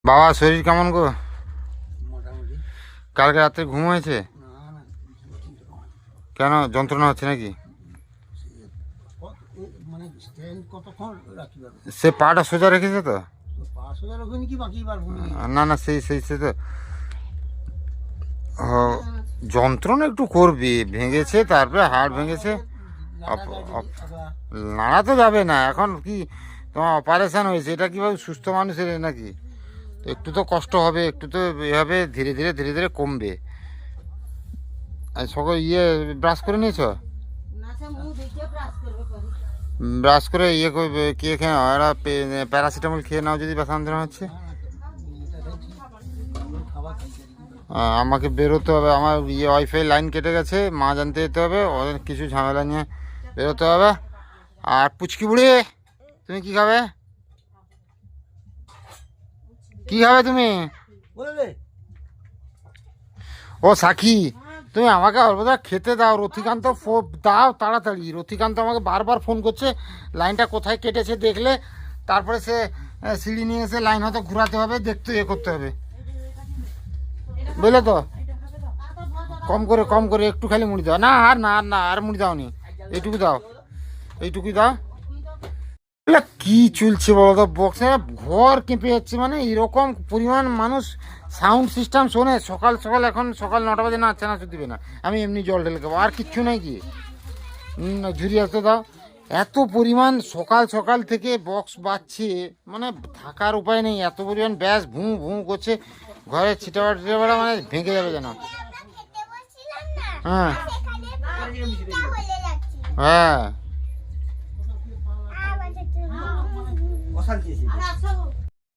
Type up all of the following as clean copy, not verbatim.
বাবা শরীর কেমন গো? মোটামুটি। কালকে রাত্রে ঘুম হয়েছে? না না, কেন, যন্ত্রণা হচ্ছে নাকি? মানে স্ট্যান্ড কতক্ষণ রাখি পারবো? সে পাটা সোজা রেখেছে তো? 5,000 ওখানে কি বাকি পারবো না? না না, সেই সেই সে তো যন্ত্রণা একটু করবে, ভেঙেছে, তারপরে হাড় ভেঙেছে। নাড়া তো যাবে না এখন, কি তোমার অপারেশন হয়েছে, এটা কীভাবে সুস্থ মানুষের নাকি? তো একটু তো কষ্ট হবে, একটু তো এভাবে ধীরে ধীরে ধীরে ধীরে কমবে। আর সকল ব্রাশ করে নিয়েছো? ব্রাশ করে করবে, কে খেয়ে নাও, এরা প্যারাসিটামল খেয়ে নাও যদি ব্যথা যন্ত্রণা হচ্ছে। আমাকে বেরোতে হবে, আমার ওয়াইফাই লাইন কেটে গেছে, মা জানতে যেতে হবে, ওদের কিছু ঝামেলা নিয়ে বেরোতে হবে। আর পুচকি বুড়ি, তুমি কি খাবে? কি খাবে তুমি? ও সাক্ষী, তুমি আমাকে অল্প খেতে দাও, রথিকান্ত দাও তাড়াতাড়ি। রথিকান্ত আমাকে বারবার ফোন করছে, লাইনটা কোথায় কেটেছে দেখলে তারপরে সে সিঁড়ি নিয়ে এসে লাইন হয়তো ঘোরাতে হবে, দেখতে করতে হবে, বুঝলে তো? কম করে একটু খালি মুড়ি দাও। না আর না আর না, আর মুড়ি দাও নি, এইটুকু দাও, এইটুকুই দাও। কি চলছে বলো তো, বক্সে ঘর কেঁপে যাচ্ছে, মানে এরকম পরিমাণ মানুষ সাউন্ড সিস্টেম শোনে সকাল সকাল। এখন সকাল 9টা বাজে, না চানাচুর দিবে না, আমি এমনি জল ঢেলে দেবো, আর কিচ্ছু নাই। কি ঝুরি আসতে দাও। এত পরিমাণ সকাল সকাল থেকে বক্স বাজছে, মানে থাকার উপায় নেই, এত পরিমাণ ব্যাস ভূ ভূ করছে, ঘরে ছিটাবাড়া মানে ভেঙে যাবে যেন। হ্যাঁ হ্যাঁ,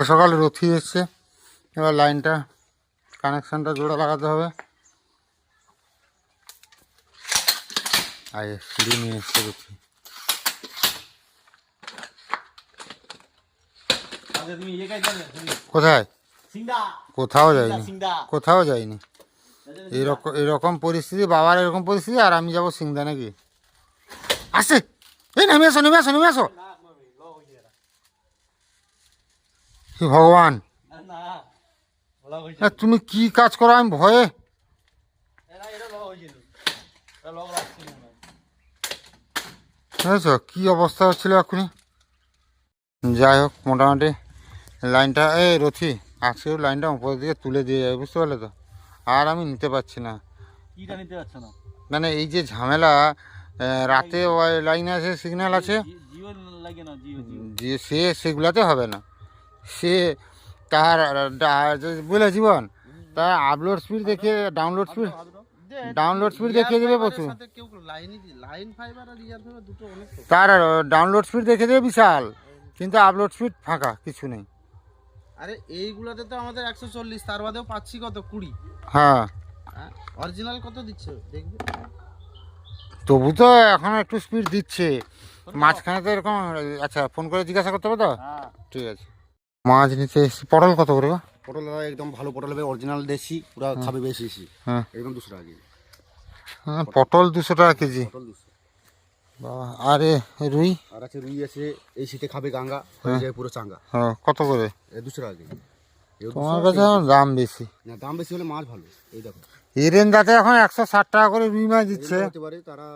সকালে রথি এসছে, এবার লাইনটা কানেকশানটা জোড়া লাগাতে হবে। আরে সিঁড়ি নিয়ে এসছে রথি। কোথায়? কোথাও যাইনি, কোথাও যাইনি। এরকম পরিস্থিতি, বাবার এরকম পরিস্থিতি, আর আমি যাবো সিংদা নাকি? আসে, এই নেমে আসো নেমে আসো নেমে আসো। হে ভগবান, তুমি কি কাজ করো, আমি ভয়ে। বুঝেছ কি অবস্থা হচ্ছিল এক্ষুনি। যাই হোক, মোটামুটি লাইনটা, রথি আজকেও লাইনটা উপর দিকে তুলে দিয়ে যাবে, বুঝতে পারলে তো? আর আমি নিতে পারছি না। মানে এই যে ঝামেলা, রাতে লাইন আছে, সিগন্যাল আছে, সে সেগুলাতে হবে না। সে তার বুঝলে জীবন, তার আপলোড স্পিড দেখে ডাউনলোড স্পিড দেখিয়ে দেবে প্রচুর। তার ডাউনলোড স্পিড দেখে দেবে বিশাল, কিন্তু আপলোড স্পিড ফাঁকা, কিছু নেই। আরে এইগুলাতে তো আমাদের 140, তার বাদেও পাচ্ছি কত 20। হ্যাঁ, অরিজিনাল কত দিচ্ছে দেখবে। তবু তো এখন একটু স্পিড দিচ্ছে, মাঝখানে তো এরকম। আচ্ছা, ফোন করে জিজ্ঞাসা করতে হবে তো? ঠিক আছে। মাছ নিতে এসেছি। পটল কত করে? পটল একদম ভালো পটল হবে, অরিজিনাল দেশি, পুরো খাবে বেশি বেশি। হ্যাঁ, একদম 200 টাকা কেজি। হ্যাঁ, পটল 200 টাকা কেজি। পটল 200। বাবা, আরে রুই? আর আছে রুই আছে, এই শীতে খাবে গাঙ্গা, হয়ে যায় পুরো চাঙ্গা। হ্যাঁ, কত করে? 200 টাকা কেজি। তোমার কাছে দাম বেশি। না, দাম বেশি হলে মাছ ভালো। এই দেখো এরেন্দাতে এখন 160 টাকা করে রুই মাছ দিচ্ছে। হতে পারে তারা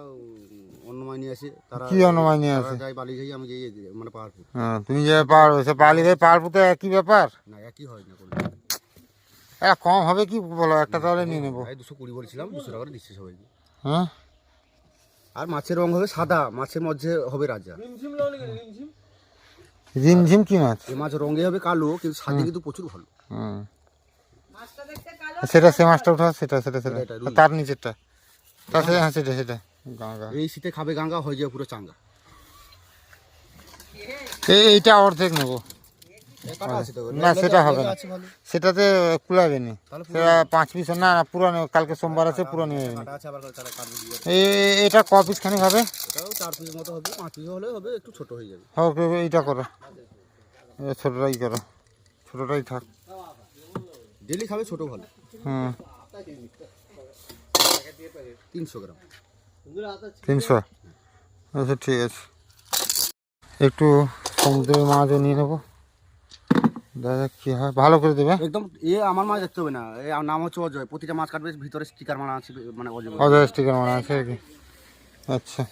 অন্য মাছ নিয়ে আসে। তারা কি অন্য মাছ নিয়ে আসে? যাই বালি যাই, আমি যাই মানে পাহাড়পুর। হ্যাঁ, তুমি যে পাহাড়, সে বালি ভাই পাহাড়পুরতে একই ব্যাপার না, একই হয় না। কম হবে কি বলো, একটা তাহলে নিয়ে নেবো। 220 বলেছিলাম, 200 টাকা করে দিচ্ছি সবাইকে। হ্যাঁ, আর মাছের রং হবে সাদা, মাছের মধ্যে হবে রাজা। ঝিমঝিম কি মাছ? এই মাছ রঙে হবে কালো, কিন্তু স্বাদে কিন্তু প্রচুর ভালো। সেটা সে মাছটা উঠা, সেটা সেটা সেটা তার নিচেরটা, তার হ্যাঁ সেটা সেটা গাঙ্গা। এই শীতে খাবে গাঙ্গা, হয়ে যায় পুরো চাঙ্গা। এইটা অর্ধেক নেবো। না, সেটা হবে না, সেটাতে কুলাবে নি, সেটা 5 পিস। না পুরো, কালকে সোমবার আছে, পুরো নিয়ে যাবেন। এটা ক পিস খানি হবে? 4 পিস মতো হবে, 5 পিস হলে হবে, একটু ছোট হয়ে যাবে। হোক, এইটা করো, ছোটটাই করো, ছোটটাই থাক। ডেলি খাবে ছোট ভালো। হুম, 300 গ্রাম। 300? আচ্ছা ঠিক আছে। একটু সমুদ্রের মাছও নিয়ে নেবো। দেখা যাক কি হয়, ভালো করে দেবে। একদম আমার মাছ দেখতে হবে না, নাম হচ্ছে অজয়, প্রতিটা মাছ কাটবে ভিতরে স্টিকার মারা আছে, মানে অজয় অজয় স্টিকার মনে আছে আর কি। আচ্ছা,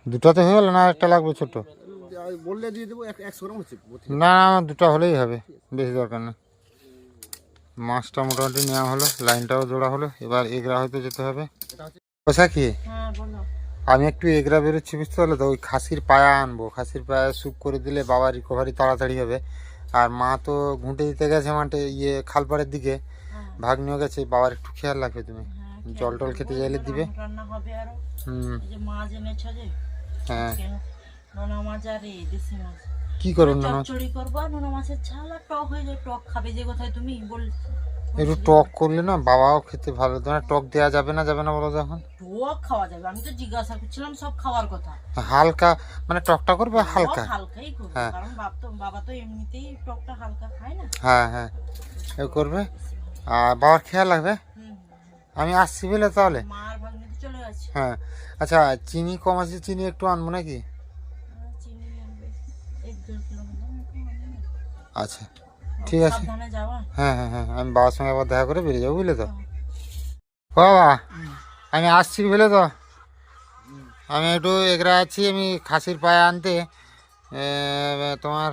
দুটাতে হয়ে গেল না একটা লাগবে ছোট? বললে দিয়ে দেবো, 100 গ্রাম হচ্ছে। না না, আমার দুটো হলেই হবে, বেশি দরকার নেই। মাছটা মোটামুটি নেওয়া হলো, লাইনটাও জোড়া হলো, এবার এগরা হয়তো যেতে হবে। পয়সা কি, আমি একটু এগরা বেরোচ্ছি বুঝতে পারলে তো, ওই খাসির পায়া আনবো, খাসির পায়া স্যুপ করে দিলে বাবার রিকভারি তাড়াতাড়ি হবে। আর মা তো ঘুঁটে দিতে গেছে মাঠে, খালপাড়ের দিকে, ভাগ্নিও গেছে, বাবার একটু খেয়াল রাখবে তুমি। জল টল খেতে চাইলে দিবে। হ্যাঁ, কি করুন না, একটু টক করলে না বাবাও খেতে ভালো। তোমার টক দেওয়া যাবে না, যাবে না বলো তো এখন? টক খাওয়া যাবে, আমি তো জিজ্ঞাসা করছিলাম সব খাওয়ার কথা। হালকা মানে টকটা করবে হালকা। হালকাই করবে, হ্যাঁ। কারণ বাবা তো এমনিতেই টকটা হালকা খায় না। হ্যাঁ হ্যাঁ, এ করবে, আর বাবার খেয়াল রাখবে। আমি আসছি বুঝলে তাহলে। মার ভাগ্নে তো চলে গেছে। হ্যাঁ, আচ্ছা চিনি কম আছে, চিনি একটু আনবো নাকি? চিনি আনবে 1-1.5 কিলো মতো। আচ্ছা ঠিক আছে। সাবধানে যাওয়া। হ্যাঁ হ্যাঁ হ্যাঁ, আমি বাবার সঙ্গে আবার দেখা করে বেরিয়ে যাবো বুঝলে তো। বাবা আমি আসছি বুঝলে তো, আমি একটু এগরা আছি, আমি খাসির পায়ে আনতে। তোমার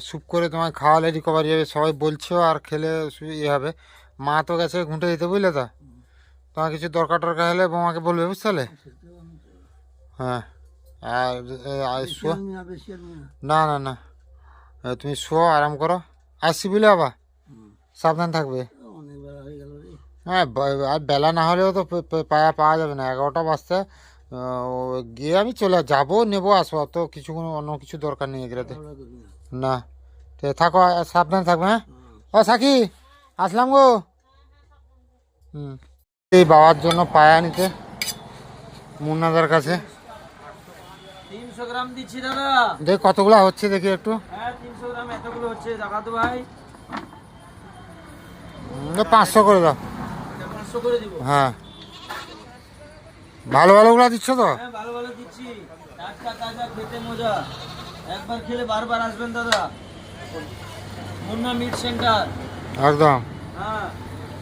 স্যুপ করে তোমার খাওয়ালে রিকভারি হবে সবাই বলছো, আর খেলে ইয়ে হবে। মা তো গেছে ঘুঁটে দিতে বুঝলে তো, তোমার কিছু দরকার টরকার হলে বৌমাকে বলবে বুঝতে পারলে। হ্যাঁ, আর শো, না না না, তুমি শো, আরাম করো, আসছি বুঝলে বাবা, সাবধান থাকবে। হ্যাঁ, আর বেলা না হলেও তো পাওয়া যাবে না, 11টা বাজতে গিয়ে আমি চলে যাবো, নেবো, আসবো, তো কিছু অন্য কিছু দরকার নেই এগুলোতে। না, ঠিক থাকো, সাবধানে থাকবে। হ্যাঁ, ও সাকি আসলাম গো। এই বাবার জন্য পায়া নিতে মুন্নাদার কাছে। 300 গ্রাম দিচ্ছি দাদা। দেখ কতগুলো হচ্ছে দেখি একটু। হ্যাঁ 300 গ্রাম এতগুলো হচ্ছে, দেখা তো ভাই। 500 করে দাও। 500 করে দিব। হ্যাঁ, ভালো ভালোগুলো দিচ্ছ তো? হ্যাঁ ভালো ভালো দিচ্ছি, টাটকা তাজা, খেতে মজা, একবার খেলে বারবার আসবেন দাদা। মুন্না মিট সেন্টার একদম হ্যাঁ,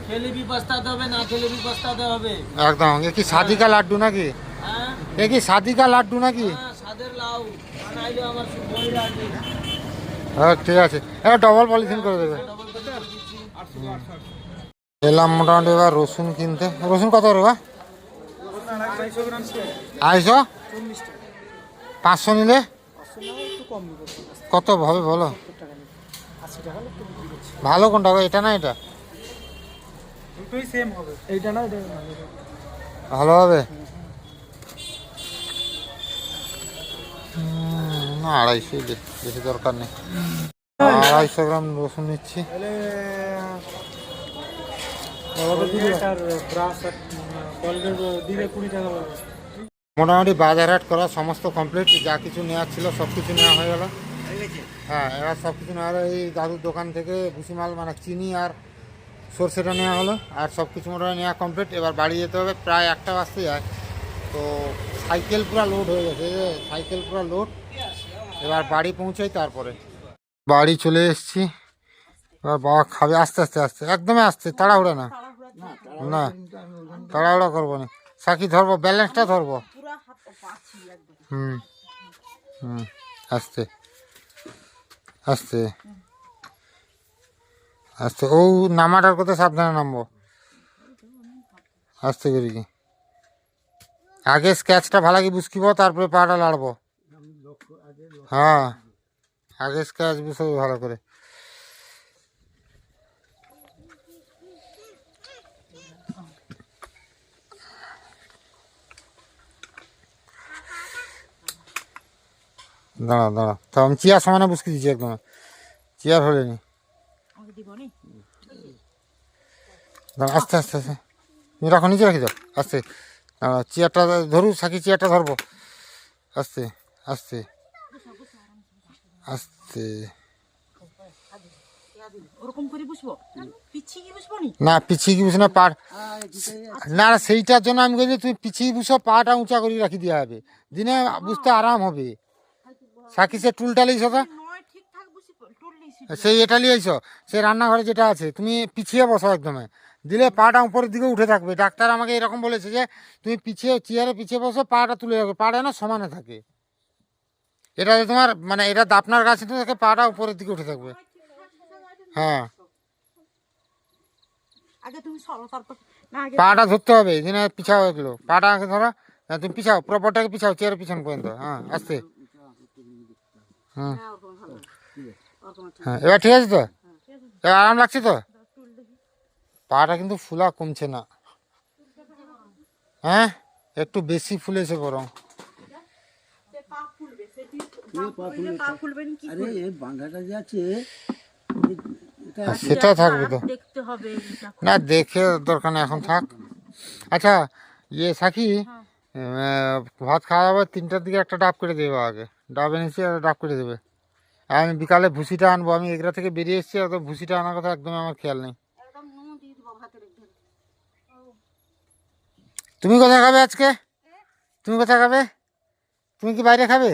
খেলে भी पछताते হবে, না খেলে भी पछताते হবে। একদম। এ কি শাদি কা লাড্ডু নাকি? হ্যাঁ এ কি শাদি কা লাড্ডু নাকি? হ্যাঁ, সাদের লাউ বানাইলো আমার বইরা আছে। হ্যাঁ ঠিক আছে, এটা ডবল পলিথিন করে দেবে। এলাম মোটামুটি এবার রসুন কিনতে। রসুন কত করে বা? 250, 500 নিলে কত হবে বলো? ভালো কোনটা গো, এটা না এটা? ভালো হবে। না 250 বেশি দরকার নেই। 250 গ্রাম রসুন নিচ্ছি। মোটামুটি বাজার হাট করা সমস্ত কমপ্লিট, যা কিছু নেওয়ার ছিল সব কিছু নেওয়া হয়ে গেল। হ্যাঁ, এবার সব কিছু নেওয়া হলো। এই দাদুর দোকান থেকে ভুসিমাল মানে চিনি আর সর্ষেটা নেওয়া হলো, আর সব কিছু মোটামুটি নেওয়া কমপ্লিট। এবার বাড়ি যেতে হবে, প্রায় 1টা বাজতে যায়। তো সাইকেল পুরো লোড হয়ে গেছে, এই যে সাইকেল পুরো লোড। এবার বাড়ি পৌঁছাই, তারপরে বাড়ি চলে এসেছি। এবার বাবা খাবে আস্তে আস্তে আস্তে, একদমই আস্তে, তাড়াহুড়া না, না তাড়াহুড়া করবো না। সাকি ধরবো, ব্যালেন্সটা ধরবো। হুম হুম, আস্তে আস্তে আস্তে। ও নামাটার কথা সাবধানে নামবো, আস্তে করি কি। আগে স্কেচটা ভালো কি বুঝকিব, তারপরে পাটা লাড়বো। হ্যাঁ, আগে স্কেচ বুঝবো ভালো করে। দাঁড়া দাঁড়া, তো আমি চেয়ার সমানে বুঝকে দিচ্ছি একদম, চেয়ার হলে নি। দাঁড়া, আস্তে আস্তে আস্তে, তুমি রাখো, নিচে রাখি দাও, আস্তে। চেয়ারটা ধরু, সাকি চেয়ারটা ধরবো, আস্তে আস্তে আস্তে। না পিছিয়ে কি বুঝো না, পাট না না, সেইটার জন্য আমি বলছি তুমি পিছিয়ে বুঝো, পাটা উঁচা করে রাখি দেওয়া হবে, দিনে বুঝতে আরাম হবে। সাকি সে টুলটা লিয়েছো তো, নয় ঠিকঠাক বুঝি টুল নিছি সেই এটা লিয়েছো, সেই রান্নাঘরে যেটা আছে, তুমি পিছিয়ে বসো একদম, দিলে পাটা উপরের দিকে উঠে থাকবে। ডাক্তার আমাকে এরকম বলেছে যে তুমি পিছিয়ে চেয়ারে পিছিয়ে বসো, পাটা তুলে রাখবে, পাটা না সমানে থাকে। এটা যে তোমার মানে এটা দাপনার কাছে তো থাকে, পাটা উপরের দিকে উঠে থাকবে। হ্যাঁ, আগে তুমি সরো তারপর না আগে পাটা ধরতে হবে, এখানে পিছাও এগুলো, পাটা আগে ধরো। হ্যাঁ, তুমি পিছাও, প্রপারটাকে পিছাও চেয়ারের পিছন পর্যন্ত। হ্যাঁ, আস্তে। হুম, হ্যাঁ ওরকম ভালো ওরকম ঠিক হ্যাঁ, এবার ঠিক আছে তো, এবার আরাম লাগছে তো? পাটা কিন্তু ফুলা কমছে না, হ্যাঁ একটু বেশি ফুলেছে বরং। পা ফুলবে সেটি পা ফুলবে না কি আরে এই বাঁধাটা যে আছে এটা সেটা থাকবে তো, দেখতে হবে এটা। না দেখে দরকার নেই, এখন থাক। আচ্ছা ইয়ে সাকি, ভাত খাওয়া যাবে 3টার দিকে, একটা ডাব করে দেবে আগে, ডাব এনেছি আর ডাব করে দেবে। আর আমি বিকালে ভুসিটা আনবো, আমি এগুলা থেকে বেরিয়ে এসেছি, অত ভুসিটা আনার কথা একদম আমার খেয়াল নেই। একদম নুন দিয়ে দিব ভাতের একদম তুমি কোথায় খাবে আজকে? তুমি কোথায় খাবে? তুমি কি বাইরে খাবে?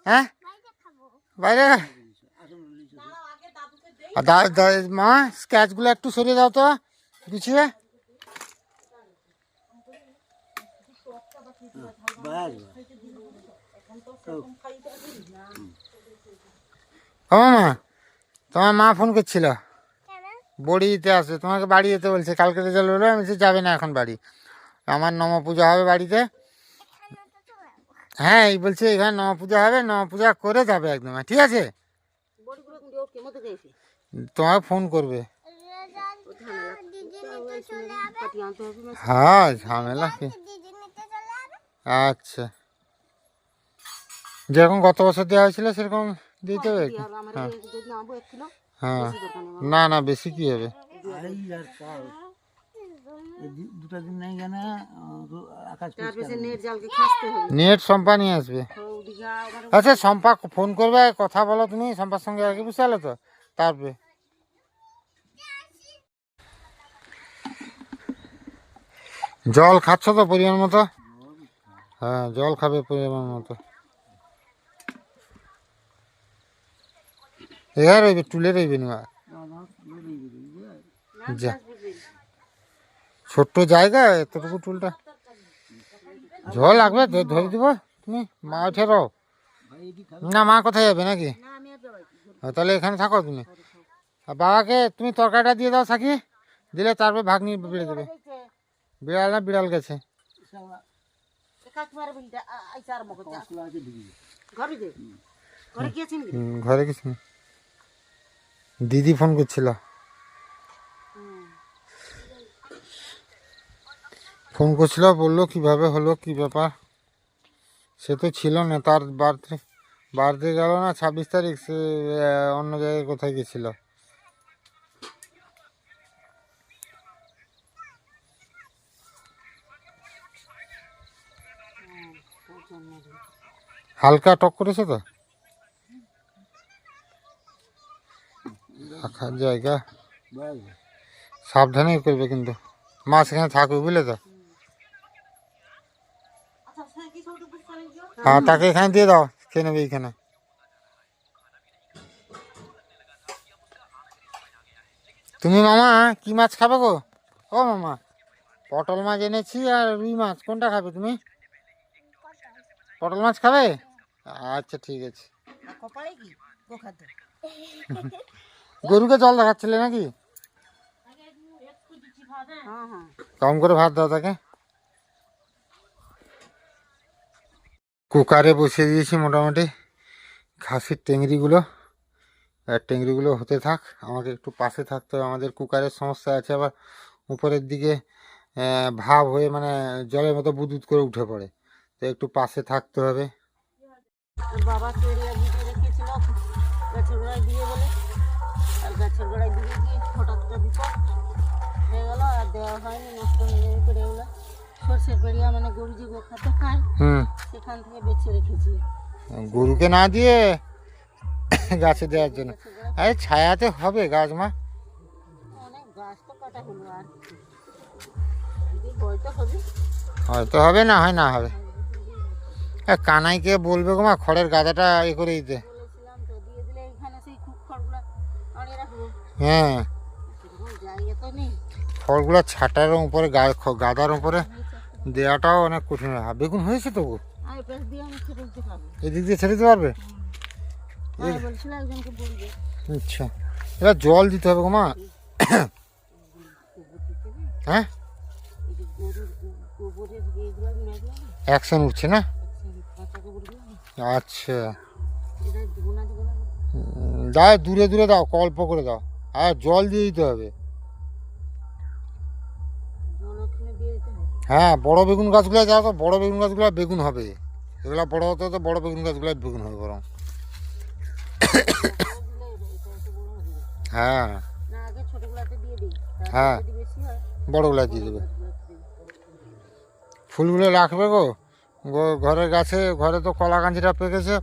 হ্যাঁ বাইরে। আর মা স্ক্যাচগুলো একটু সরিয়ে দাও তো গুছিয়ে। বাস ও মা, তোমার মা ফোন করছিল, বড়ি দিতে আসবে, তোমাকে বাড়ি যেতে বলছে, কালকে রেজাল্ট হলো। আমি বলছি যাবে না এখন বাড়ি, আমার নম পূজা হবে বাড়িতে। হ্যাঁ এই বলছে এখানে নম পূজা হবে, নম পূজা করে যাবে একদম, ঠিক আছে? তোমাকে ফোন করবে। হ্যাঁ ঝামেলা কি, আচ্ছা যেরকম গত বছর দেওয়া হয়েছিল সেরকম দিতে হবে। হ্যাঁ হ্যাঁ, না না বেশি কি হবে। দুটা দিন নাই কেন আকাশ নেট সম্পা নিয়ে আসবে। আচ্ছা সম্পা ফোন করবে, কথা বলো তুমি সম্পার সঙ্গে আগে, বুঝতে পারলে তো? তারপরে জল খাচ্ছ তো পরিমাণ মতো? হ্যাঁ জল খাবে পরিমাণ মতো। এবার রইবে টুলে রইবে না, যা ছোট্ট জায়গা এতটুকু টুলটা, জল লাগবে ধরে দিব। তুমি মা উঠে রও না, মা কোথায় যাবে নাকি? তাহলে এখানে থাকো তুমি। আর বাবাকে তুমি তরকারিটা দিয়ে দাও সাকি, দিলে তারপরে ভাগ্নি বেড়ে দেবে। বিড়াল না বিড়াল গেছে, ঘরে কিছু নেই। দিদি ফোন করছিল, ফোন করছিল, বললো কিভাবে হলো কি ব্যাপার। সে তো ছিল না, তার বার্থডে গেল না 26 তারিখ, সে অন্য জায়গায় কোথায় গেছিল। হালকা টক করেছে তো, রাখার জায়গা সাবধানে করবে কিন্তু, মা সেখানে থাকবে বুঝলে তো। হ্যাঁ তাকে এখানে দিয়ে দাও, খেয়ে নেবে এইখানে। তুমি মামা কি মাছ খাবে গো? ও মামা পটল মাছ এনেছি আর রুই মাছ, কোনটা খাবে তুমি? পটল মাছ খাবে? আচ্ছা ঠিক আছে। গরুকে জল দেখাচ্ছিলে নাকি? কম করে ভাত দাও তাকে। কুকারে বসিয়ে দিয়েছি মোটামুটি খাসির টেংরিগুলো, আর টেংরিগুলো হতে থাক, আমাকে একটু পাশে থাকতে হবে। আমাদের কুকারের সমস্যা আছে, আবার উপরের দিকে ভাব হয়ে মানে জলের মতো বুদবুদ করে উঠে পড়ে, তো একটু পাশে থাকতে হবে। বাবা চড়িয়া ভিজে রেখেছিল গাছের গোড়ায় দিয়ে বলে, আর গাছের গোড়ায় দিয়ে গিয়ে হঠাৎ করে বিপদ হয়ে গেল, আর দেওয়া হয়নি, নষ্ট হয়ে যাবে করে এগুলো। সর্ষের পেড়িয়া মানে গরু যে গোখাতে খায়, সেখান থেকে বেছে রেখেছি। গরুকে না দিয়ে গাছে দেওয়ার জন্য, আরে ছায়াতে হবে গাছ মা। অনেক গাছ তো কাটা হলো, আর যদি বইতে হবে হয়তো হবে, না হয় না হবে। কানাইকে বলবে গো মা খড়ের গাদাটা এ করে দিতে। বলেছিলাম তো, দিয়ে দিলে এখানে সেই খুব খড়গুলো আনিয়ে রাখবো। হ্যাঁ, সেরকম জায়গা তো নেই। খড়গুলো ছাটার উপরে গাদার উপরে দেওয়াটাও অনেক কঠিন হয়। বেগুন হয়েছে তবু আর এই পাশ দিয়ে আমি ছেড়ে দিতে পারবো। এদিক দিয়ে ছেড়ে দিতে পারবে? হ্যাঁ, বলছিল একজনকে বলবে। আচ্ছা, এবার জল দিতে হবে গো মা। হ্যাঁ, এই যে গরুর গোবরের ইয়েগুলো মেঘলা না, অ্যাকশন উঠছে না? কাঁচা গোবরগুলো না, আচ্ছা, এটা দেবো না দেবো না। দাও দূরে দূরে দাও, অল্প করে দাও, আর জল দিয়ে দিতে হবে। জল ওখানে দিয়ে দিতে হবে। হ্যাঁ, বড় বেগুন গাছগুলো যাও তো, বড় বেগুন গাছগুলো বেগুন হবে। এগুলো বড় হতে হতে বড় বেগুন গাছগুলো বেগুন হবে বরং। বড় দিলে এটা একটু বড় হবে। হ্যাঁ না, আগে ছোটগুলাতে দিয়ে দিই, হ্যাঁ, তারপর যদি বেশি হয় বড়গুলো দিয়ে দেবে। গাছগুলোতে দিই। ফুলগুলো রাখবে গো ঘরের গাছে। ঘরে তো কলা কাঞ্চিটা পেকেছে,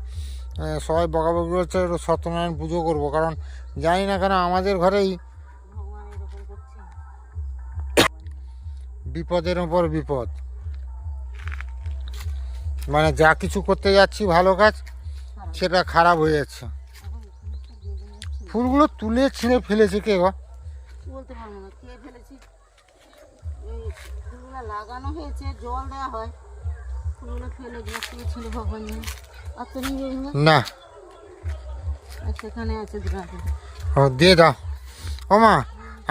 সবাই বকাবকি হচ্ছে, একটু সত্যনারায়ণ পুজো করবো। কারণ জানি না কেন আমাদের ঘরেই ভগবান এরকম করছে। বিপদের ওপর বিপদ। মানে যা কিছু করতে যাচ্ছি ভালো কাজ, সেটা খারাপ হয়ে যাচ্ছে। এখন এখানে তো বেগুন হচ্ছে। ফুলগুলো তুলে ছিঁড়ে ফেলেছে কে গো? বলতে পারবো না কে ফেলেছি। এই ফুলগুলো লাগানো হয়েছে, জল দেওয়া হয়, ফুলগুলো ফেলে দিয়ে কে ছিল ভগবান জানে। আর তো নিয়ে বেগুন গাছ? না, আর সেখানে আছে দুটো। ও দিয়ে দাও। ও মা,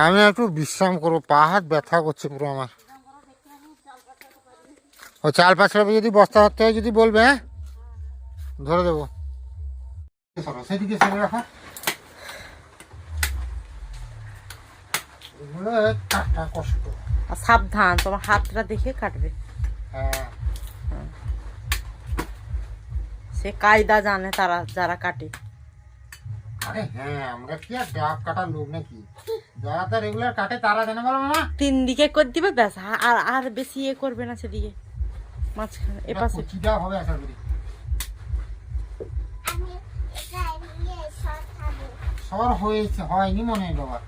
আমি একটু বিশ্রাম করবো, পা হাত ব্যথা করছে পুরো আমার। ও চাল পাঁচড়া যদি বস্তা ধরতে হয় যদি বলবে, হ্যাঁ ধরে দেবো। সেদিকে ছেড়ে রাখা, এগুলো কাটা কষ্ট। আর সাবধান, তোমার হাতটা দেখে কাটবে। হ্যাঁ, সে কায়দা জানে তারা যারা কাটে। আরে হ্যাঁ, আমরা কি আর ডাব কাটার লোক নাকি? যারা তো রেগুলার কাটে তারা জানে, বলো মামা। 3 দিকে করে দিবে ব্যাস, আর আর বেশি ইয়ে করবে না সেদিকে মাঝখানে এপাশে। কুচিটা হবে আশা করি। সবার হয়েছে, হয়নি মনে হয় বাবা।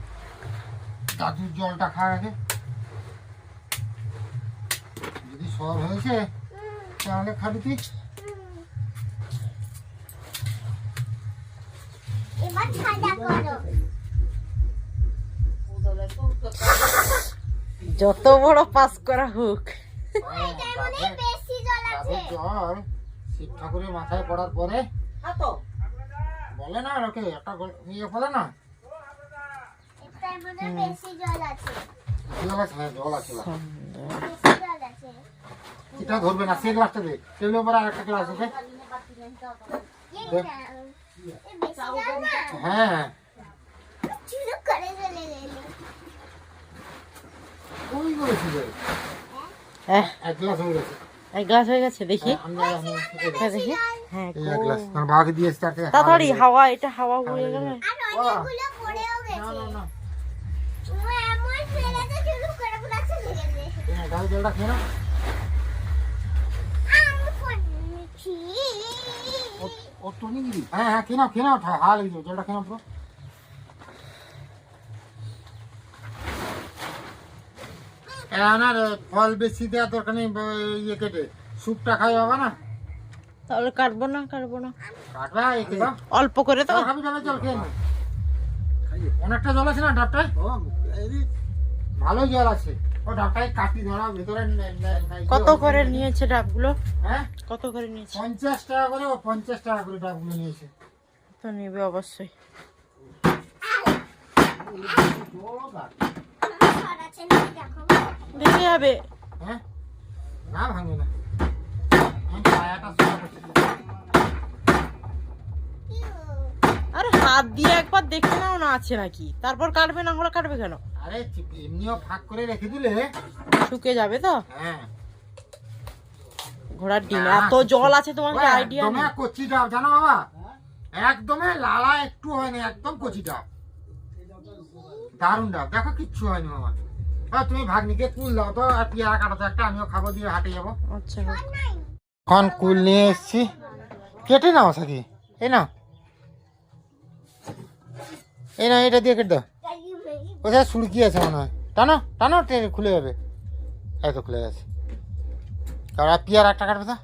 দাদুর জলটা খাওয়ার আগে যদি সব হয়েছে তাহলে খাবি তুই। যত বড় পাস করা হোক, দাদুর জল শিব ঠাকুরের মাথায় পড়ার পরে বলে না ওকে একটা ইয়ে বলে না, জল আছে। হ্যাঁ, জল আছে। এটা ধরবে না, সে গ্লাসটা দে, টেবিলের উপরে আর একটা গ্লাস আছে। হ্যাঁ, ওই করেছি রে। এক গ্লাস হয়ে গেছে। এক গ্লাস হয়ে গেছে দেখি। আমরা দেখি, হ্যাঁ এই এক গ্লাস আমার বাবাকে দিয়েছি তাকে। তাড়াতাড়ি, হাওয়া, এটা হাওয়া উড়ে গেল। না না না, গাড়ি জলটা খেয়ে না। ও তো নিয়ে দিবি? হ্যাঁ হ্যাঁ, খেয়ে নাও খেয়ে নাও, হাওয়া লেগেছে, জলটা খেয়ে নাও পুরো। না রে, ফল বেশি দেওয়ার দরকার নেই, ইয়ে কেটে স্যুপটা খাই বাবা না। তাহলে কাটবো না, কাটবো না, কাটবা একে দাও, অল্প করে তো। খাবি জলের জল খেয়ে নে। অনেকটা জল আছে না ডাবটায়, ভালো জল আছে। ও ডাবটায় কাটি ধরা ভেতরে কত করে নিয়েছে ডাবগুলো? হ্যাঁ, কত করে নিয়েছে? 50 টাকা করে, ও 50 টাকা করে ডাবগুলো নিয়েছে। তো নেবে অবশ্যই। ভেঙে যাবে। হ্যাঁ, না ভাঙবে না। আমি পায়াটা সোজা করছি। আরে হাত দিয়ে একবার দেখে নাও না আছে নাকি, তারপর কাটবে, না হলে কাটবে কেন? আরে এমনিও ফাঁক করে রেখে দিলে শুকে যাবে তো। হ্যাঁ, ঘোড়ার ডিম এত জল আছে, তোমার কি আইডিয়া একদমই নেই? কচি ডাব জানো বাবা, একদমই লালা একটু হয়নি, একদম কচি ডাব, দারুণ ডাব, দেখো কিচ্ছু হয়নি বাবা। তুমি ভাগ্নিকে কুল দাও তো, আর পেয়ারা কাটাতো একটা, আমিও খাবো, দিয়ে হাটে যাবো। আচ্ছা, এখন কুল নিয়ে এসছি, কেটে নাও সাকি, এই নাও, এই না, এটা দিয়ে কেটে দাও। কোথায় সুড়কি আছে মনে হয়, টানো টানো, ট্রেনে খুলে যাবে। এই তো খুলে গেছে। আর পেয়ারা একটা কাটবে তো।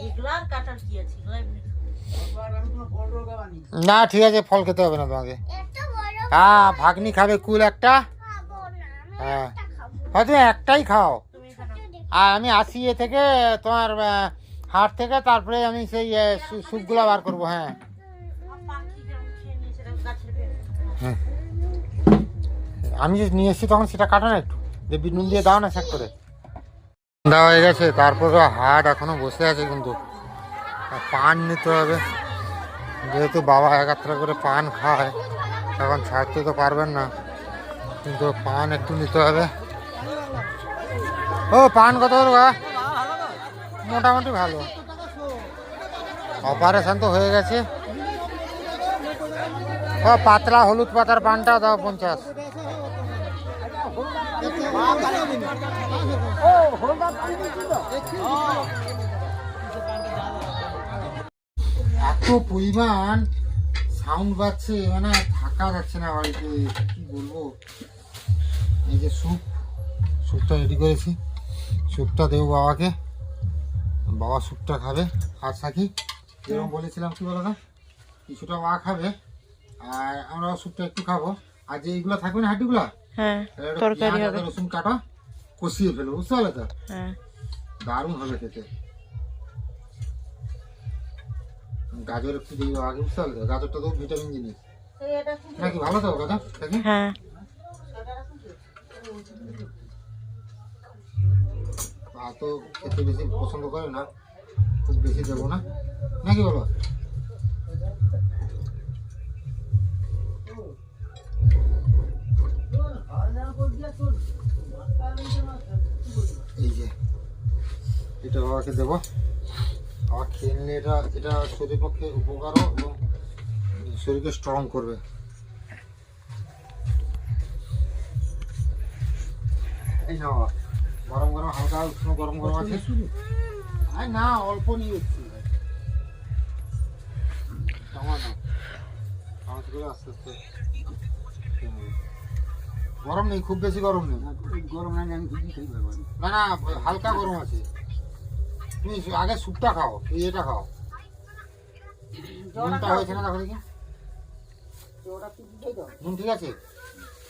এগুলো আর কাটার কি আছে, এগুলো এমনি না ঠিক আছে, ফল খেতে হবে না তোমাকে। হ্যাঁ ভাগ্নি খাবে কুল একটা। হ্যাঁ হয়তো একটাই খাও। আর আমি আসি এ থেকে তোমার হাট থেকে, তারপরে আমি সেই স্যুপগুলো বার করবো। হ্যাঁ হ্যাঁ আমি যে নিয়ে এসেছি তখন সেটা কাটো না, একটু যে নুন দিয়ে দাও না স্যাক করে। দেওয়া হয়ে গেছে, তারপরে হাট এখনো বসে আছে, কিন্তু পান নিতে হবে। যেহেতু বাবা একাত্রা করে পান খায়, এখন ছাড়তে তো পারবেন না, কিন্তু পান একটু নিতে হবে। ও পান কত করবা? মোটামুটি ভালো। অপারেশন তো হয়ে গেছে। ও পাতলা হলুদ পাতার পানটা দাও 50। এত পরিমাণ সাউন্ড পাচ্ছে, মানে থাকা যাচ্ছে না বাড়িতে, কি বলবো। এই যে স্যুপটা রেডি করেছি, স্যুপটা দেবো বাবাকে, বাবা স্যুপটা খাবে। আর সাকি যেরকম বলেছিলাম, কি বলো না, কিছুটা মা খাবে আর আমরা স্যুপটা একটু খাবো। আর যে এইগুলো থাকবে না হাঁটিগুলা, হ্যাঁ তরকারি হবে, রসুন কাটা কষিয়ে ফেলবো, বুঝতে পারলে তো? হ্যাঁ দারুণ হবে খেতে। গাজর একটু দিই আগে, বুঝতে পারলে? গাজরটা তো ভিটামিন জিনিস নাকি, ভালো তো গাজর নাকি? হ্যাঁ পা তো খেতে বেশি পছন্দ করে না, খুব বেশি দেবো না, নাকি বলো? এই যে এটা বাবাকে দেবো, বাবা খেয়ে নিলে এটা এটা শরীরের পক্ষে উপকারও এবং শরীরকে স্ট্রং করবে। এই না বাবা, গরম গরম হালকা উষ্ণ গরম গরম আছে। আরে না, অল্প নিয়ে এসছি। আস্তে আস্তে গরম নেই, খুব বেশি গরম নেই। গরম না, না না হালকা গরম আছে। তুমি আগে স্যুপটা খাও, এই এটা খাও। নুনটা হয়েছে না দেখো দেখি, নুন ঠিক আছে,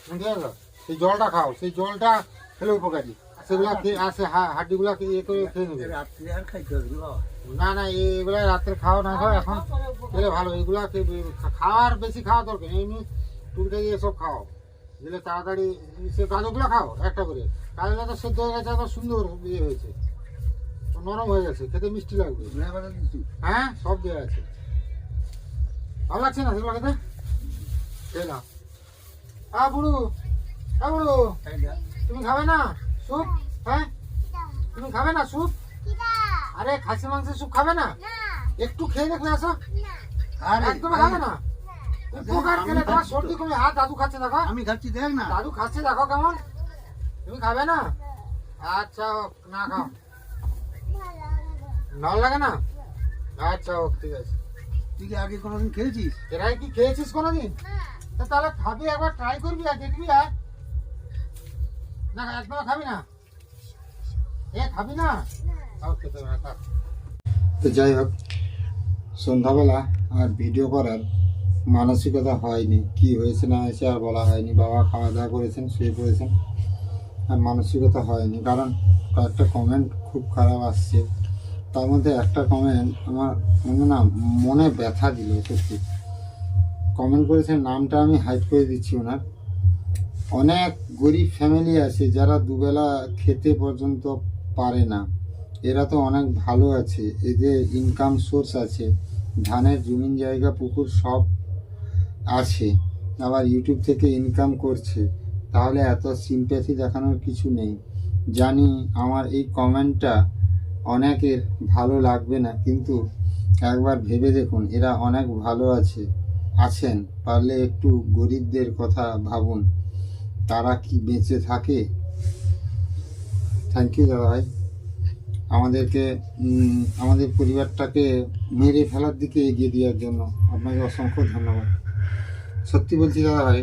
নুন ঠিক আছে। সেই জলটা খাও, সেই জলটা খেলে উপকারী। সেগুলা আছে হাড্ডিগুলা ইয়ে করে খেয়ে নেবে। না না এগুলা রাত্রে খাও না খাও, এখন খেলে ভালো। এগুলা খাওয়ার বেশি খাওয়া দরকার, এমনি টুকটাকি এসব খাও, দিলে তাড়াতাড়ি। সে গাজরগুলো খাও একটা করে, গাজরটা তো সেদ্ধ হয়ে গেছে, আবার সুন্দর ইয়ে হয়েছে, নরম হয়ে গেছে, খেতে মিষ্টি লাগবে। হ্যাঁ সব দেওয়া আছে, ভালো লাগছে না সেগুলো খেতে? খেয়ে নাও। হ্যাঁ বুড়ু, হ্যাঁ বুড়ু, তুমি খাবে না স্যুপ? হ্যাঁ তুমি খাবে না স্যুপ? আরে খাসি মাংসের স্যুপ খাবে না? একটু খেয়ে দেখলে আসো। একদম খাবে না? উপকার খেলে তোমার সর্দি কমে। হাত দাদু খাচ্ছে দেখো, আমি খাচ্ছি, দেখ না দাদু খাচ্ছে দেখো কেমন। তুমি খাবে না? আচ্ছা না খাও, ভালো লাগে না? আচ্ছা ঠিক আছে। তুই কি আগে কোনোদিন খেয়েছিস? এরাই কি খেয়েছিস কোনোদিন? তাহলে খাবি, একবার ট্রাই করবি আর দেখবি। আর না একদম খাবি না? এ খাবি না? খেতে হবে না। তো যাই হোক, সন্ধ্যাবেলা আর ভিডিও করার মানসিকতা হয়নি, কি হয়েছে না হয়েছে আর বলা হয়নি। বাবা খাওয়া দাওয়া করেছেন, শুয়ে পড়েছেন, আর মানসিকতা হয়নি। কারণ কয়েকটা কমেন্ট খুব খারাপ আসছে, তার মধ্যে একটা কমেন্ট আমার না মনে ব্যথা দিল সত্যি। কমেন্ট করেছেন, নামটা আমি হাইড করে দিচ্ছি ওনার। অনেক গরিব ফ্যামিলি আছে যারা দুবেলা খেতে পর্যন্ত পারে না, এরা তো অনেক ভালো আছে, এদের ইনকাম সোর্স আছে, ধানের জমিন জায়গা পুকুর সব আছে, আবার ইউটিউব থেকে ইনকাম করছে, তাহলে এত সিম্প্যাথি দেখানোর কিছু নেই। জানি আমার এই কমেন্টটা অনেকের ভালো লাগবে না, কিন্তু একবার ভেবে দেখুন, এরা অনেক ভালো আছেন, পারলে একটু গরিবদের কথা ভাবুন, তারা কি বেঁচে থাকে? থ্যাংক ইউ দাদা ভাই, আমাদেরকে আমাদের পরিবারটাকে মেরে ফেলার দিকে এগিয়ে দেওয়ার জন্য আপনাকে অসংখ্য ধন্যবাদ। সত্যি বলছি দাদা ভাই,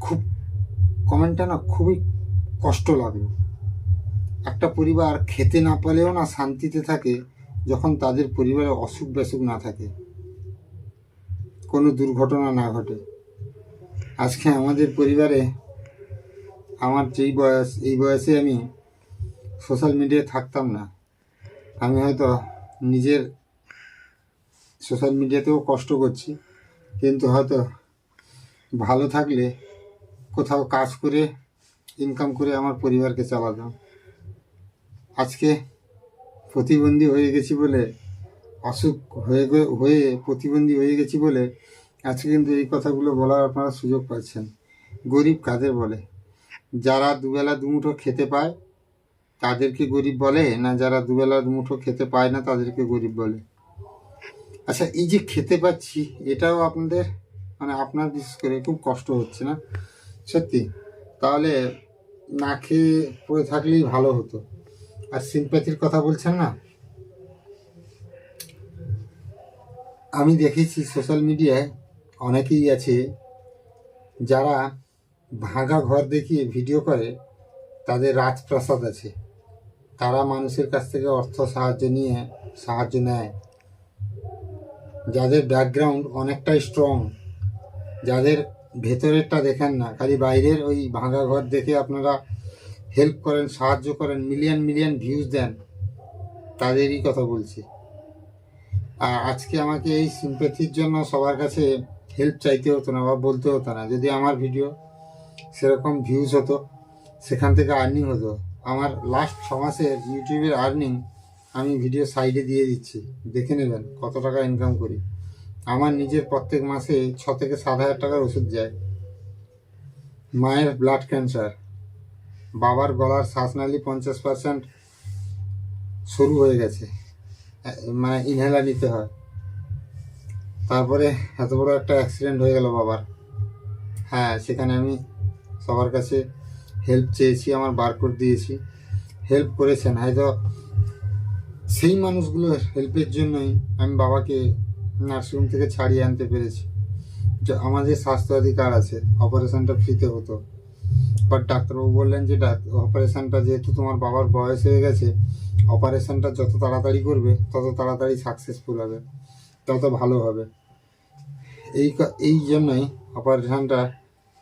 খুব কমেন্টটা না খুবই কষ্ট লাগলো। একটা পরিবার খেতে না পেলেও না শান্তিতে থাকে যখন তাদের পরিবারে অসুখ বিসুখ না থাকে, কোনো দুর্ঘটনা না ঘটে। আজকে আমাদের পরিবারে, আমার যেই বয়স, এই বয়সে আমি সোশ্যাল মিডিয়ায় থাকতাম না। আমি হয়তো নিজের সোশ্যাল মিডিয়াতেও কষ্ট করছি, কিন্তু হয়তো ভালো থাকলে কোথাও কাজ করে ইনকাম করে আমার পরিবারকে চালাতাম। আজকে প্রতিবন্ধী হয়ে গেছি বলে, অসুখ হয়ে প্রতিবন্ধী হয়ে গেছি বলে আজকে কিন্তু এই কথাগুলো বলার আপনারা সুযোগ পাচ্ছেন। গরিব কাদের বলে? যারা দুবেলা দুমুঠো খেতে পায় তাদেরকে গরিব বলে, না যারা দুবেলা দুমুঠো খেতে পায় না তাদেরকে গরিব বলে? আচ্ছা, এই যে খেতে পাচ্ছি এটাও আপনাদের মানে আপনার বিশেষ করে খুব কষ্ট হচ্ছে না সত্যি? তাহলে না খেয়ে পড়ে থাকলেই ভালো হতো। আর সিম্প্যাথির কথা বলছেন না, আমি দেখেছি সোশ্যাল মিডিয়ায় অনেকেই আছে যারা ভাঙা ঘর দেখিয়ে ভিডিও করে, তাদের রাজপ্রাসাদ আছে, তারা মানুষের কাছ থেকে অর্থ সাহায্য নেয়, যাদের ব্যাকগ্রাউন্ড অনেকটাই স্ট্রং, যাদের ভেতরেরটা দেখেন না, খালি বাইরের ওই ভাঙা ঘর দেখে আপনারা হেল্প করেন, সাহায্য করেন, মিলিয়ন মিলিয়ন ভিউজ দেন, তাদেরই কথা বলছি। আর আজকে আমাকে এই সিম্প্যাথির জন্য সবার কাছে হেল্প চাইতে হতো না বা বলতে হতো না। যদি আমার ভিডিও সেরকম ভিউজ হতো, সেখান থেকে আর্নিং হতো। আমার লাস্ট 6 মাসের ইউটিউবের আর্নিং আমি ভিডিও সাইডে দিয়ে দিচ্ছি, দেখে নেবেন কত টাকা ইনকাম করি। আমার নিজের প্রত্যেক মাসে 6 থেকে 7 হাজার টাকার ওষুধ যায়। মায়ের ব্লাড ক্যান্সার, বাবার গলার শ্বাসনালী 50% শুরু হয়ে গেছে, মানে ইনহেলার নিতে হয়। তারপরে এত বড় একটা অ্যাক্সিডেন্ট হয়ে গেল বাবার। হ্যাঁ, সেখানে আমি সবার কাছে হেল্প চেয়েছি, আমার বারকোড দিয়েছি, হেল্প করেছেন। হয়তো সেই মানুষগুলোর হেল্পের জন্যই আমি বাবাকে নার্সিংহোম থেকে ছাড়িয়ে আনতে পেরেছি। যে আমাদের স্বাস্থ্যসাথী কার্ড আছে, অপারেশনটা ফ্রিতে হতো, বাট ডাক্তারবাবু বললেন যে অপারেশনটা যেহেতু তোমার বাবার বয়স হয়ে গেছে, অপারেশনটা যত তাড়াতাড়ি করবে তত তাড়াতাড়ি সাকসেসফুল হবে, তত ভালো হবে। এই জন্যই অপারেশনটা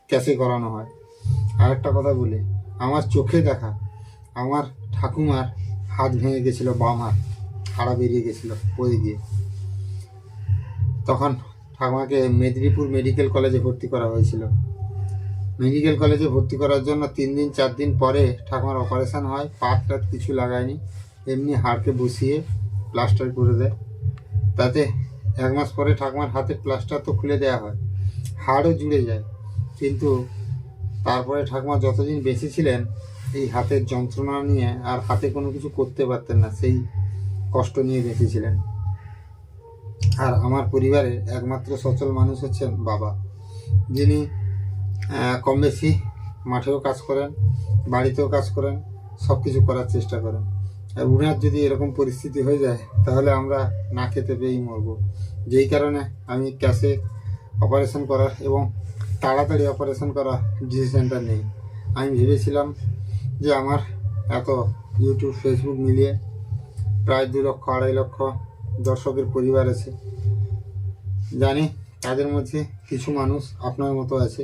ক্যাশে করানো হয়। আর একটা কথা বলি, আমার চোখে দেখা আমার ঠাকুমার হাত ভেঙে গেছিলো, বাম হাত হাড়া বেরিয়ে গেছিলো পড়ে গিয়ে। তখন ঠাকুমাকে মেদিনীপুর মেডিকেল কলেজে ভর্তি করা হয়েছিল। মেডিকেল কলেজে ভর্তি করার জন্য 3 দিন 4 দিন পরে ঠাকুমার অপারেশন হয়। পাত কিছু লাগায়নি, এমনি হাড়কে বসিয়ে প্লাস্টার করে দেয়। তাতে 1 মাস পরে ঠাকুমার হাতের প্লাস্টার তো খুলে দেওয়া হয়, হাড়ও জুড়ে যায়। কিন্তু তারপরে ঠাকুমা যতদিন বেঁচে ছিলেন এই হাতের যন্ত্রণা নিয়ে আর হাতে কোনো কিছু করতে পারতেন না, সেই কষ্ট নিয়ে বেঁচেছিলেন। আর আমার পরিবারের একমাত্র সচল মানুষ হচ্ছেন বাবা, যিনি কম বেশি মাঠেও কাজ করেন, বাড়িতেও কাজ করেন, সব কিছু করার চেষ্টা করেন। আর উনার যদি এরকম পরিস্থিতি হয়ে যায় তাহলে আমরা না খেতে পেয়েই মরবো। যেই কারণে আমি ক্যাশে অপারেশন করার এবং তাড়াতাড়ি অপারেশন করার ডিসিশনটা নেই। আমি ভেবেছিলাম যে আমার এত ইউটিউব ফেসবুক মিলিয়ে প্রায় 2 লক্ষ 2.5 লক্ষ দর্শকের পরিবার আছে, জানি তাদের মধ্যে কিছু মানুষ আপনার মতো আছে,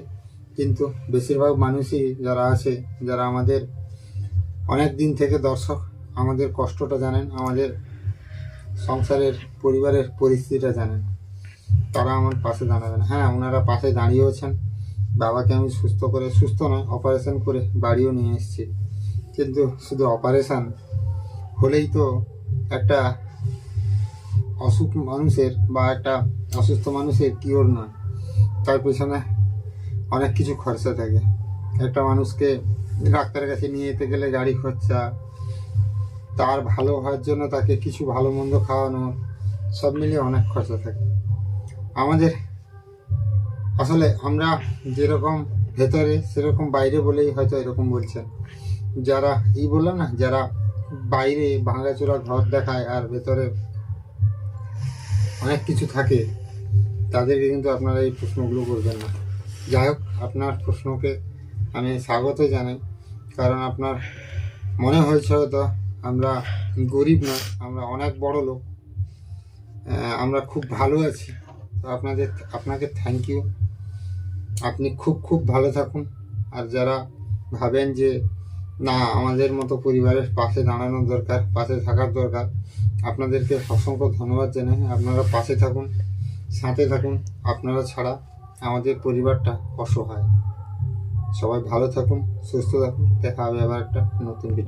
কিন্তু বেশিরভাগ মানুষই যারা আছে, যারা আমাদের অনেক দিন থেকে দর্শক, আমাদের কষ্টটা জানেন, আমাদের সংসারের পরিবারের পরিস্থিতিটা জানেন, তারা আমার পাশে দাঁড়াবেন। হ্যাঁ, ওনারা পাশে দাঁড়িয়েওছেন। বাবাকে আমি সুস্থ নয়, অপারেশন করে বাড়িও নিয়ে এসেছি। কিন্তু শুধু অপারেশন হলেই তো একটা অসুখ মানুষের বা একটা অসুস্থ মানুষের কিওর নয়, তার পেছনে অনেক কিছু খরচা থাকে। একটা মানুষকে ডাক্তারের কাছে নিয়ে যেতে গেলে গাড়ি খরচা, তার ভালো হওয়ার জন্য তাকে কিছু ভালো মন্দ খাওয়ানো, সব মিলিয়ে অনেক খরচা থাকে। আমাদের আসলে আমরা যেরকম ভেতরে সেরকম বাইরে বলেই হয়তো এরকম বলছেন। যারা বললাম না, যারা বাইরে ভাঙাচোরা ঘর দেখায় আর ভেতরে অনেক কিছু থাকে, তাদেরকে কিন্তু আপনারা এই প্রশ্নগুলো করবেন না। যাই হোক, আপনার প্রশ্নকে আমি স্বাগত জানাই, কারণ আপনার মনে হয়েছে হয়তো আমরা গরিব না, আমরা অনেক বড় লোক, আমরা খুব ভালো আছি। তো আপনাকে থ্যাংক ইউ। আপনি খুব খুব ভালো থাকুন। আর যারা ভাবেন যে না আমাদের মতো পরিবারের পাশে দাঁড়ানোর দরকার, পাশে থাকার দরকার, আপনাদেরকে অসংখ্য ধন্যবাদ জানাই। আপনারা পাশে থাকুন, সাথে থাকুন। আপনারা ছাড়া আমাদের পরিবারটা অসহায়। সবাই ভালো থাকুন, সুস্থ থাকুন। দেখা হবে আবার একটা নতুন ভিডিও।